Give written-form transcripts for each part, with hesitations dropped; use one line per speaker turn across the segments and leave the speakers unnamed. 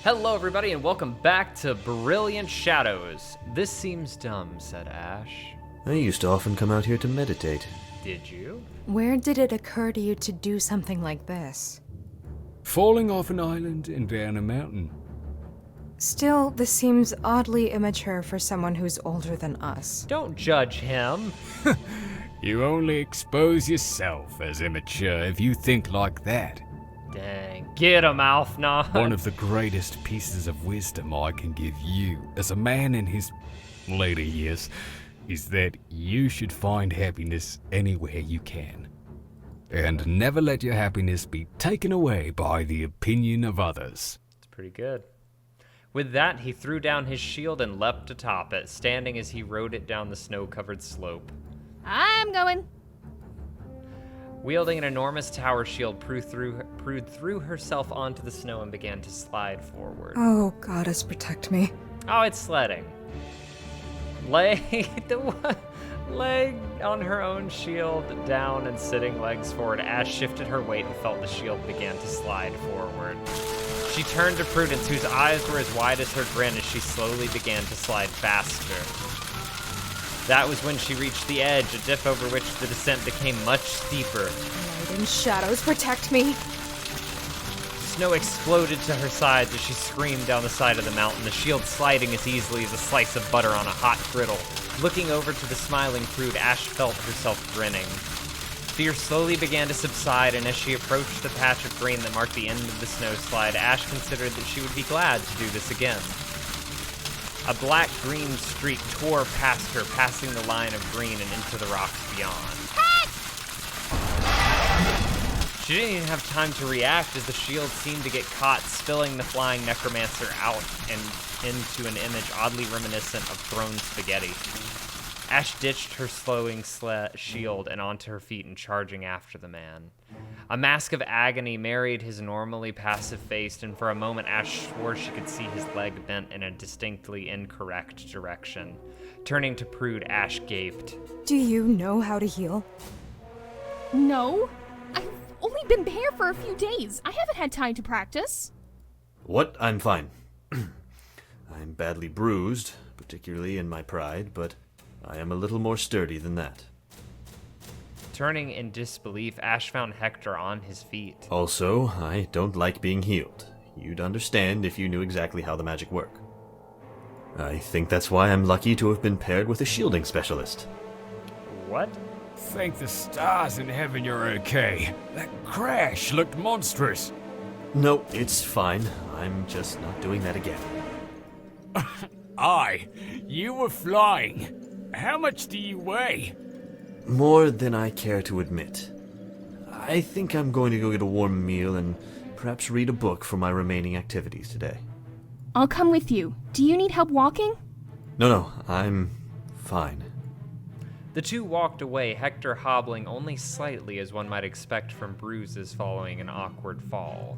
Hello everybody and welcome back to Brilliant Shadows. This seems dumb, said Ash.
I used to often come out here to meditate.
Did you?
Where did it occur to you to do something like this?
Falling off an island and down a mountain.
Still, this seems oddly immature for someone who's older than us.
Don't judge him.
You only expose yourself as immature if you think like that.
Dang, get him, Aelfnod.
One of the greatest pieces of wisdom I can give you as a man in his later years is that you should find happiness anywhere you can. And never let your happiness be taken away by the opinion of others.
It's pretty good. With that, he threw down his shield and leapt atop it, standing as he rode it down the snow-covered slope.
I'm going.
Wielding an enormous tower shield, Prue threw herself onto the snow and began to slide forward.
Oh, goddess, protect me.
Oh, it's sledding. Leg on her own shield, down and sitting legs forward. Ash shifted her weight and felt the shield began to slide forward. She turned to Prudence, whose eyes were as wide as her grin as she slowly began to slide faster. That was when she reached the edge, a dip over which the descent became much steeper.
Light and shadows, protect me.
Snow exploded to her sides as she screamed down the side of the mountain, the shield sliding as easily as a slice of butter on a hot griddle. Looking over to the smiling Prude, Ash felt herself grinning. Fear slowly began to subside, and as she approached the patch of green that marked the end of the snowslide, Ash considered that she would be glad to do this again. A black-green streak tore past her, passing the line of green and into the rocks beyond. She didn't even have time to react as the shield seemed to get caught, spilling the flying necromancer out and into an image oddly reminiscent of thrown spaghetti. Ash ditched her slowing shield and onto her feet and charging after the man. A mask of agony married his normally passive face, and for a moment Ash swore she could see his leg bent in a distinctly incorrect direction. Turning to Prude, Ash gaped.
Do you know how to heal?
No, I've only been there for a few days. I haven't had time to practice.
What? I'm fine. I'm badly bruised, particularly in my pride, but I am a little more sturdy than that.
Turning in disbelief, Ash found Hector on his feet.
Also, I don't like being healed. You'd understand if you knew exactly how the magic works. I think that's why I'm lucky to have been paired with a shielding specialist.
What?
Thank the stars in heaven you're okay. That crash looked monstrous.
No, it's fine. I'm just not doing that again.
Aye, you were flying. How much do you weigh?
More than I care to admit. I think I'm going to go get a warm meal and perhaps read a book for my remaining activities today.
I'll come with you. Do you need help walking?
No, I'm fine.
The two walked away, Hector hobbling only slightly as one might expect from bruises following an awkward fall.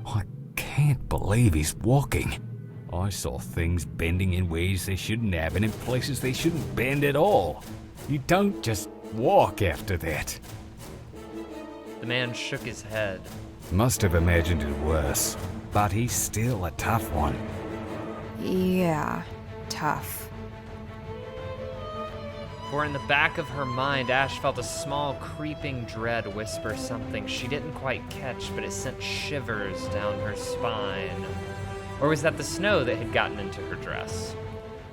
I can't believe he's walking. I saw things bending in ways they shouldn't have and in places they shouldn't bend at all. You don't just walk after that.
The man shook his head.
Must have imagined it worse, but he's still a tough one.
Yeah, tough.
For in the back of her mind, Ash felt a small creeping dread whisper something she didn't quite catch, but it sent shivers down her spine. Or was that the snow that had gotten into her dress?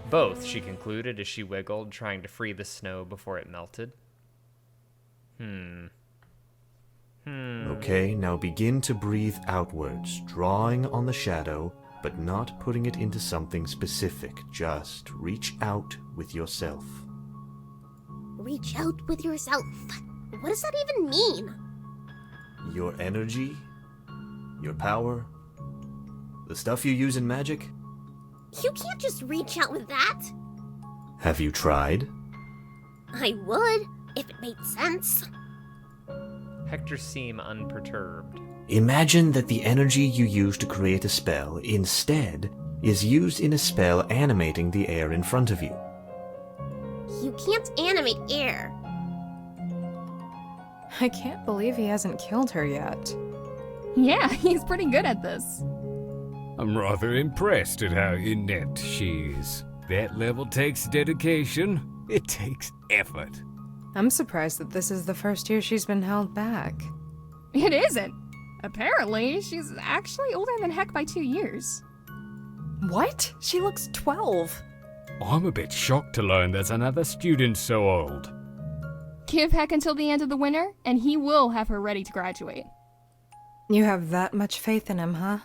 Both, she concluded as she wiggled, trying to free the snow before it melted.
Okay, now begin to breathe outwards, drawing on the shadow, but not putting it into something specific. Just reach out with yourself.
Reach out with yourself. What does that even mean?
Your energy, your power, the stuff you use in magic.
You can't just reach out with that.
Have you tried?
I would, if it made sense.
Hector seemed unperturbed.
Imagine that the energy you use to create a spell instead is used in a spell animating the air in front of you.
You can't animate air.
I can't believe he hasn't killed her yet.
Yeah, he's pretty good at this.
I'm rather impressed at how inept she is. That level takes dedication. It takes effort.
I'm surprised that this is the first year she's been held back.
It isn't. Apparently, she's actually older than Heck by 2 years.
What? She looks 12.
I'm a bit shocked to learn there's another student so old.
Give Heck until the end of the winter, and he will have her ready to graduate.
You have that much faith in him, huh?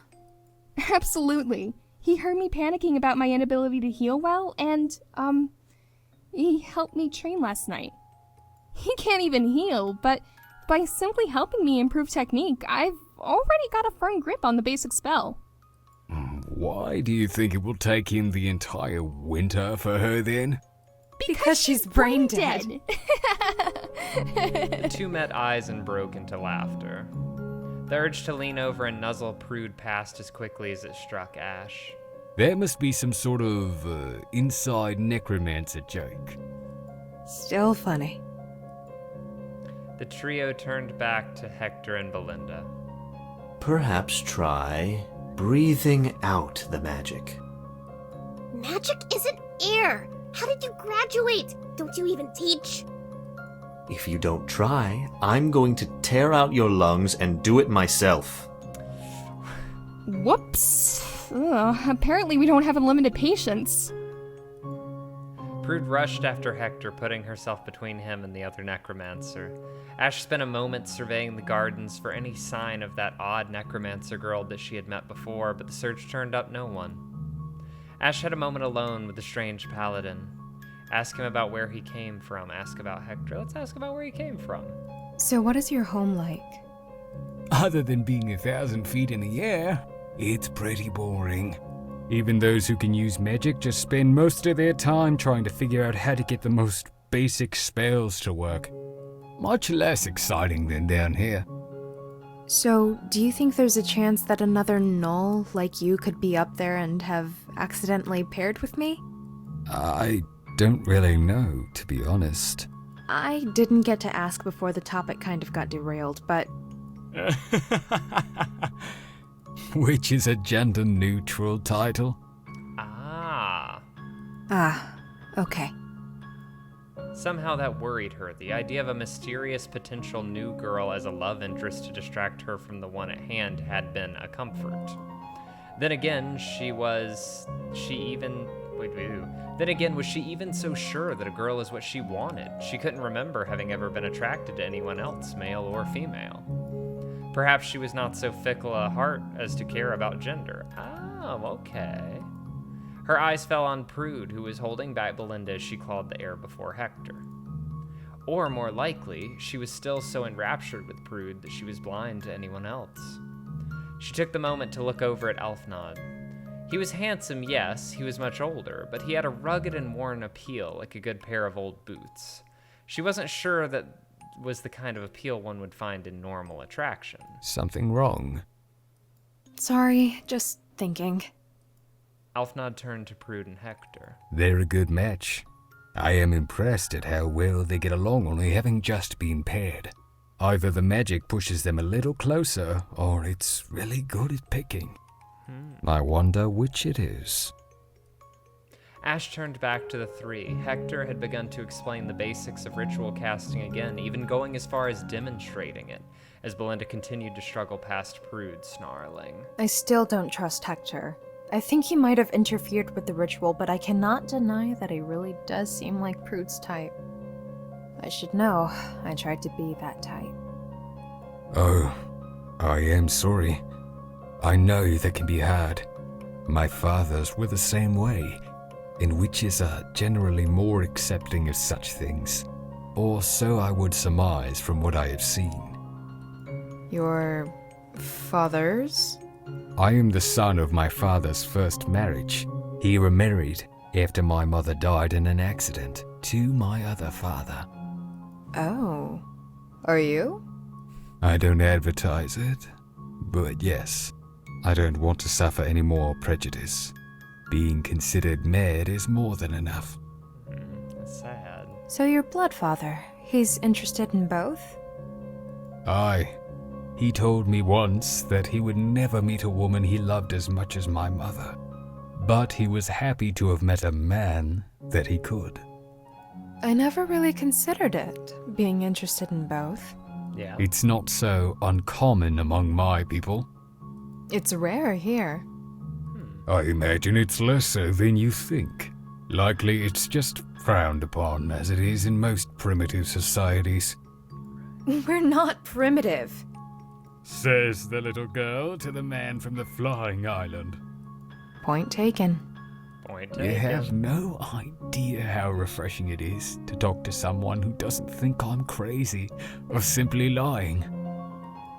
Absolutely. He heard me panicking about my inability to heal well, and, he helped me train last night. He can't even heal, but by simply helping me improve technique, I've already got a firm grip on the basic spell.
Why do you think it will take him the entire winter for her then?
Because she's brain dead.
The two met eyes and broke into laughter. The urge to lean over and nuzzle Prude passed as quickly as it struck Ash.
That must be some sort of inside necromancer joke.
Still funny.
The trio turned back to Hector and Belinda.
Perhaps try breathing out the magic.
Magic isn't air. How did you graduate? Don't you even teach?
If you don't try, I'm going to tear out your lungs and do it myself.
Whoops. Apparently we don't have unlimited patience.
Prude rushed after Hector, putting herself between him and the other necromancer. Ash spent a moment surveying the gardens for any sign of that odd necromancer girl that she had met before, but the search turned up no one. Ash had a moment alone with the strange paladin. Ask him about where he came from. Ask about Hector. Let's ask about where he came from.
So what is your home like?
Other than being 1,000 feet in the air, it's pretty boring. Even those who can use magic just spend most of their time trying to figure out how to get the most basic spells to work. Much less exciting than down here.
So, do you think there's a chance that another null like you could be up there and have accidentally paired with me?
I don't really know, to be honest.
I didn't get to ask before the topic kind of got derailed, but...
Which is a gender-neutral title.
Ah.
Ah, okay.
Somehow that worried her, the idea of a mysterious potential new girl as a love interest to distract her from the one at hand had been a comfort. Then again, was she even so sure that a girl is what she wanted? She couldn't remember having ever been attracted to anyone else, male or female. Perhaps she was not so fickle a heart as to care about gender. Oh, okay. Her eyes fell on Prude, who was holding back Belinda as she clawed the air before Hector. Or, more likely, she was still so enraptured with Prude that she was blind to anyone else. She took the moment to look over at Aelfnod. He was handsome, yes, he was much older, but he had a rugged and worn appeal like a good pair of old boots. She wasn't sure that was the kind of appeal one would find in normal attraction.
Something wrong?
Sorry, just thinking.
Aelfnod turned to Prude and Hector.
They're a good match. I am impressed at how well they get along only having just been paired. Either the magic pushes them a little closer, or it's really good at picking. I wonder which it is.
Ash turned back to the three. Hector had begun to explain the basics of ritual casting again, even going as far as demonstrating it, as Belinda continued to struggle past Prude, snarling.
I still don't trust Hector. I think he might have interfered with the ritual, but I cannot deny that he really does seem like Prude's type. I should know. I tried to be that type.
Oh, I am sorry. I know that can be hard. My fathers were the same way, and witches are generally more accepting of such things. Or so I would surmise from what I have seen.
Your fathers?
I am the son of my father's first marriage. He remarried after my mother died in an accident to my other father.
Oh. Are you?
I don't advertise it, but yes, I don't want to suffer any more prejudice. Being considered mad is more than enough.
That's sad.
So your blood father, he's interested in both?
Aye. He told me once that he would never meet a woman he loved as much as my mother. But he was happy to have met a man that he could.
I never really considered it, being interested in both.
Yeah.
It's not so uncommon among my people.
It's rare here.
I imagine it's less so than you think. Likely it's just frowned upon, as it is in most primitive societies.
We're not primitive.
Says the little girl to the man from the flying island.
Point taken.
Point
You
taken.
have no idea how refreshing it is to talk to someone who doesn't think I'm crazy or simply lying.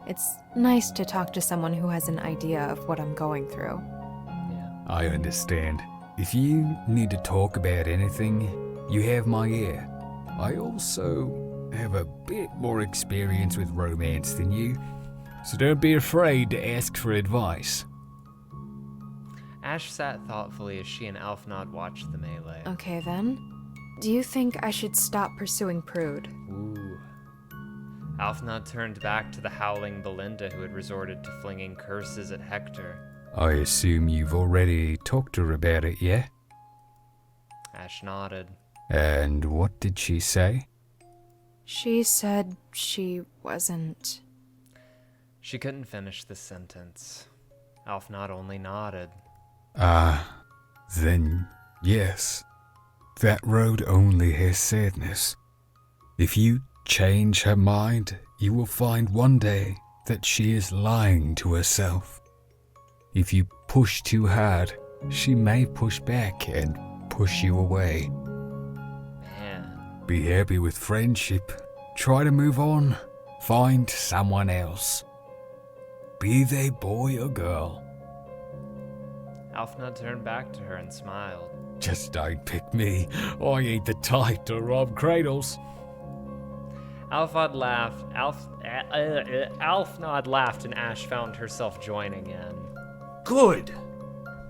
It's nice to talk to someone who has an idea of what I'm going through.
Yeah.
I understand. If you need to talk about anything, you have my ear. I also have a bit more experience with romance than you, so don't be afraid to ask for advice.
Ash sat thoughtfully as she and Aelfnod watched the melee.
Okay then. Do you think I should stop pursuing Prude?
Ooh. Aelfnod turned back to the howling Belinda who had resorted to flinging curses at Hector.
I assume you've already talked to her about it, yeah?
Ash nodded.
And what did she say?
She said she wasn't.
She couldn't finish the sentence. Aelfnod only nodded.
Then yes. That road only has sadness. If you change her mind, you will find one day that she is lying to herself. If you push too hard, she may push back and push you away.
Man.
Be happy with friendship. Try to move on. Find someone else. Be they boy or girl.
Aelfnod turned back to her and smiled.
Just don't pick me. I ain't the type to rob cradles.
Aelfnod laughed. Aelfnod laughed and Ash found herself joining in.
Good!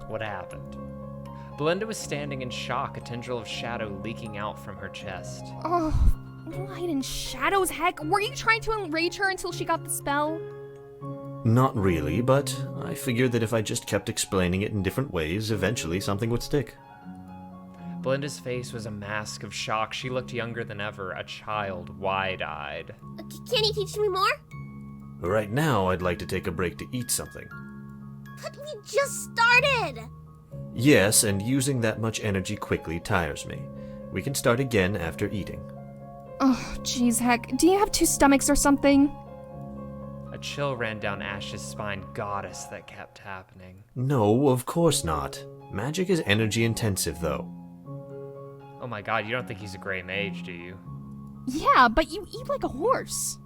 What happened? Belinda was standing in shock, a tendril of shadow leaking out from her chest.
Oh, light and shadows, heck. Were you trying to enrage her until she got the spell?
Not really, but I figured that if I just kept explaining it in different ways, eventually something would stick.
Belinda's face was a mask of shock. She looked younger than ever, a child, wide-eyed.
Can you teach me more?
Right now, I'd like to take a break to eat something.
But we just started!
Yes, and using that much energy quickly tires me. We can start again after eating.
Oh, jeez, heck. Do you have two stomachs or something?
A chill ran down Ash's spine. Goddess, that kept happening.
No, of course not. Magic is energy intensive, though.
Oh my god, you don't think he's a gray mage, do you?
Yeah, but you eat like a horse.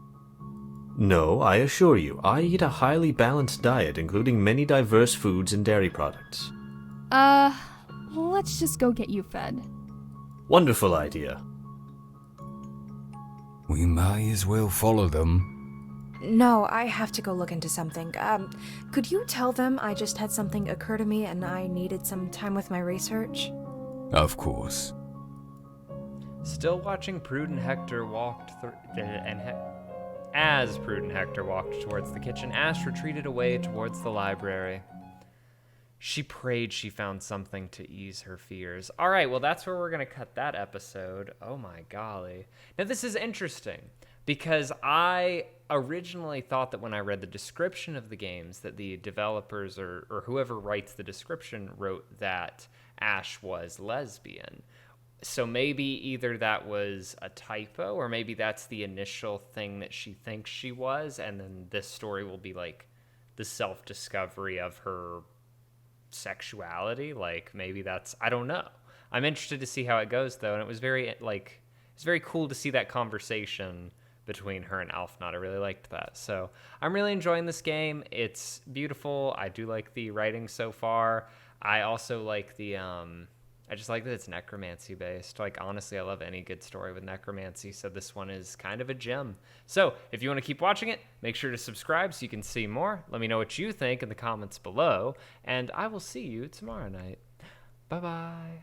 No, I assure you, I eat a highly balanced diet, including many diverse foods and dairy products.
Let's just go get you fed.
Wonderful idea.
We may as well follow them.
No, I have to go look into something. Could you tell them I just had something occur to me and I needed some time with my research?
Of course.
Still watching Prude and Hector walked as Prude and Hector walked towards the kitchen, Ash retreated away towards the library. She prayed she found something to ease her fears. All right, well, that's where we're going to cut that episode. Oh my golly. Now, this is interesting because I originally thought that when I read the description of the games that the developers or whoever writes the description wrote that Ash was lesbian. So maybe either that was a typo or maybe that's the initial thing that she thinks she was, and then this story will be like the self-discovery of her sexuality. Like maybe that's, I don't know. I'm interested to see how it goes though, and it was very cool to see that conversation between her and Aelfnod. I really liked that. So I'm really enjoying this game. It's beautiful. I do like the writing so far. I also like the I just like that it's necromancy based. Like, honestly, I love any good story with necromancy, so this one is kind of a gem. So if you want to keep watching it, make sure to subscribe so you can see more. Let me know what you think in the comments below, and I will see you tomorrow night. Bye-bye.